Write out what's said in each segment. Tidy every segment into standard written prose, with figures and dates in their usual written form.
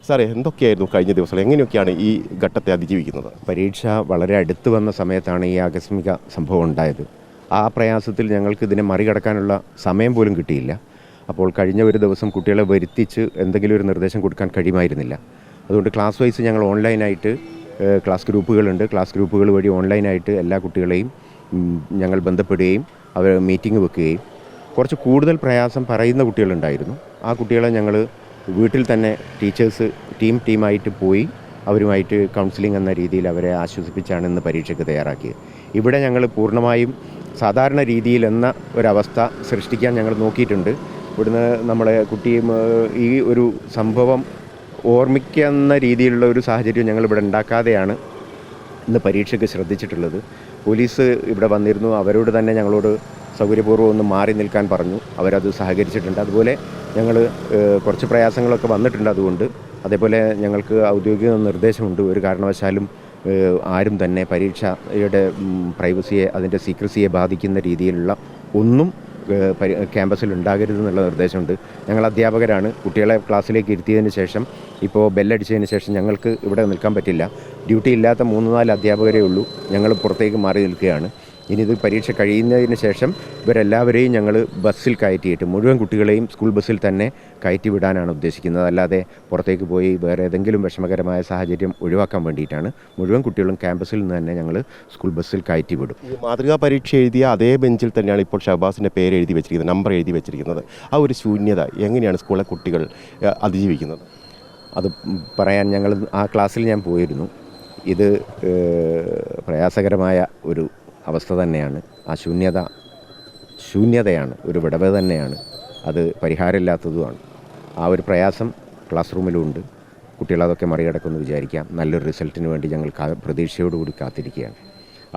സാറേ, എന്തൊക്കെയായിരുന്നു കഴിഞ്ഞ ദിവസം, എങ്ങനെയൊക്കെയാണ് ഈ ഘട്ടത്തെ അതിജീവിക്കുന്നത്? പരീക്ഷ വളരെ അടുത്ത് വന്ന സമയത്താണ് ഈ ആകസ്മിക സംഭവം ഉണ്ടായത്. ആ പ്രയാസത്തിൽ ഞങ്ങൾക്ക് ഇതിനെ മറികടക്കാനുള്ള സമയം പോലും കിട്ടിയില്ല. അപ്പോൾ കഴിഞ്ഞ ഒരു ദിവസം കുട്ടികളെ വരുത്തിച്ച് എന്തെങ്കിലും ഒരു നിർദ്ദേശം കൊടുക്കാൻ കഴിയുമായിരുന്നില്ല. അതുകൊണ്ട് ക്ലാസ് വൈസ് ഞങ്ങൾ ഓൺലൈനായിട്ട് ക്ലാസ് ഗ്രൂപ്പുകളുണ്ട്. ക്ലാസ് ഗ്രൂപ്പുകൾ വഴി ഓൺലൈനായിട്ട് എല്ലാ കുട്ടികളെയും ഞങ്ങൾ ബന്ധപ്പെടുകയും അവർ മീറ്റിംഗ് വെക്കുകയും കുറച്ച് കൂടുതൽ പ്രയാസം പറയുന്ന കുട്ടികളുണ്ടായിരുന്നു. ആ കുട്ടികളെ ഞങ്ങൾ വീട്ടിൽ തന്നെ ടീച്ചേഴ്സ് ടീമായിട്ട് പോയി അവരുമായിട്ട് കൗൺസിലിംഗ് എന്ന രീതിയിൽ അവരെ ആശ്വസിപ്പിച്ചാണ് ഇന്ന് പരീക്ഷയ്ക്ക് തയ്യാറാക്കിയത്. ഇവിടെ ഞങ്ങൾ പൂർണ്ണമായും സാധാരണ രീതിയിൽ എന്ന ഒരവസ്ഥ സൃഷ്ടിക്കാൻ ഞങ്ങൾ നോക്കിയിട്ടുണ്ട്. ഇവിടുന്ന് നമ്മളെ കുട്ടിയും ഈ ഒരു സംഭവം ഓർമ്മിക്കുന്ന രീതിയിലുള്ള ഒരു സാഹചര്യം ഞങ്ങളിവിടെ ഉണ്ടാക്കാതെയാണ് ഇന്ന് പരീക്ഷയ്ക്ക് ശ്രദ്ധിച്ചിട്ടുള്ളത്. പോലീസ് ഇവിടെ വന്നിരുന്നു. അവരോട് തന്നെ ഞങ്ങളോട് സൗകര്യപൂർവ്വം ഒന്ന് മാറി നിൽക്കാൻ പറഞ്ഞു. അവരത് സഹകരിച്ചിട്ടുണ്ട്. അതുപോലെ ഞങ്ങൾ കുറച്ച് പ്രയാസങ്ങളൊക്കെ വന്നിട്ടുണ്ട്. അതുകൊണ്ട് അതേപോലെ ഞങ്ങൾക്ക് ഔദ്യോഗിക നിർദ്ദേശമുണ്ട്, ഒരു കാരണവശാലും ആരും തന്നെ പരീക്ഷയുടെ പ്രൈവസിയെ അതിൻ്റെ സീക്രസിയെ ബാധിക്കുന്ന രീതിയിലുള്ള ഒന്നും ക്യാമ്പസിൽ ഉണ്ടാകരുതെന്നുള്ള നിർദ്ദേശമുണ്ട്. ഞങ്ങൾ അധ്യാപകരാണ്. കുട്ടികളെ ക്ലാസ്സിലേക്ക് ഇരുത്തിയതിന് ശേഷം ഇപ്പോൾ ബെല്ലടിച്ചതിന് ശേഷം ഞങ്ങൾക്ക് ഇവിടെ നിൽക്കാൻ പറ്റില്ല. ഡ്യൂട്ടി ഇല്ലാത്ത 3-4 അധ്യാപകരേ ഉള്ളൂ. ഞങ്ങൾ പുറത്തേക്ക് മാറി നിൽക്കുകയാണ്. ഇനി ഇത് പരീക്ഷ കഴിയുന്നതിന് ശേഷം ഇവരെല്ലാവരെയും ഞങ്ങൾ ബസ്സിൽ കയറ്റിയിട്ട് മുഴുവൻ കുട്ടികളെയും സ്കൂൾ ബസ്സിൽ തന്നെ കയറ്റി വിടാനാണ് ഉദ്ദേശിക്കുന്നത്. അല്ലാതെ പുറത്തേക്ക് പോയി വേറെ ഏതെങ്കിലും വിഷമകരമായ സാഹചര്യം ഒഴിവാക്കാൻ വേണ്ടിയിട്ടാണ് മുഴുവൻ കുട്ടികളും ക്യാമ്പസിൽ നിന്ന് തന്നെ ഞങ്ങൾ സ്കൂൾ ബസ്സിൽ കയറ്റി വിടും. മാതൃകാ പരീക്ഷ എഴുതിയ അതേ ബെഞ്ചിൽ തന്നെയാണ് ഇപ്പോൾ ഷഹബാസിൻ്റെ പേര് എഴുതി വെച്ചിരിക്കുന്നത്, നമ്പർ എഴുതി വെച്ചിരിക്കുന്നത്. ആ ഒരു ശൂന്യത എങ്ങനെയാണ് സ്കൂളിലെ കുട്ടികൾ അതിജീവിക്കുന്നത്? അത് പറയാൻ ഞങ്ങൾ ആ ക്ലാസ്സിൽ ഞാൻ പോയിരുന്നു. ഇത് പ്രയാസകരമായ ഒരു അവസ്ഥ തന്നെയാണ്. ആ ശൂന്യതയാണ്, ഒരു വിടവ് തന്നെയാണ്. അത് പരിഹാരമില്ലാത്തതുമാണ്. ആ ഒരു പ്രയാസം ക്ലാസ് റൂമിലുണ്ട്. കുട്ടികളതൊക്കെ മറികടക്കുമെന്ന് വിചാരിക്കാം. നല്ലൊരു റിസൾട്ടിന് വേണ്ടി ഞങ്ങൾ പ്രതീക്ഷയോടുകൂടി കാത്തിരിക്കുകയാണ്.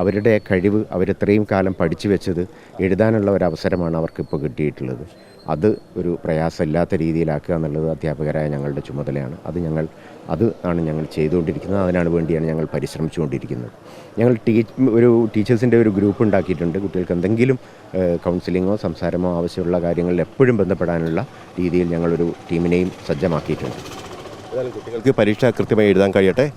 അവരുടെ കഴിവ്, അവരിത്രയും കാലം പഠിച്ചു വെച്ചത് എഴുതാനുള്ള ഒരവസരമാണ് അവർക്കിപ്പോൾ കിട്ടിയിട്ടുള്ളത്. അത് ഒരു പ്രയാസമില്ലാത്ത രീതിയിലാക്കുക എന്നുള്ളത് അധ്യാപകരായ ഞങ്ങളുടെ ചുമതലയാണ്. അത് ആണ് ഞങ്ങൾ ചെയ്തുകൊണ്ടിരിക്കുന്നത്. അതിനാണ് വേണ്ടിയാണ് ഞങ്ങൾ പരിശ്രമിച്ചുകൊണ്ടിരിക്കുന്നത്. ഞങ്ങൾ ഒരു ടീച്ചേഴ്സിൻ്റെ ഒരു ഗ്രൂപ്പ് ഉണ്ടാക്കിയിട്ടുണ്ട്. കുട്ടികൾക്ക് എന്തെങ്കിലും കൗൺസിലിങ്ങോ സംസാരമോ ആവശ്യമുള്ള കാര്യങ്ങളിൽ എപ്പോഴും ബന്ധപ്പെടാനുള്ള രീതിയിൽ ഞങ്ങളൊരു ടീമിനെയും സജ്ജമാക്കിയിട്ടുണ്ട്. കുട്ടികൾക്ക് പരീക്ഷ കൃത്യമായി എഴുതാൻ കഴിയട്ടെ.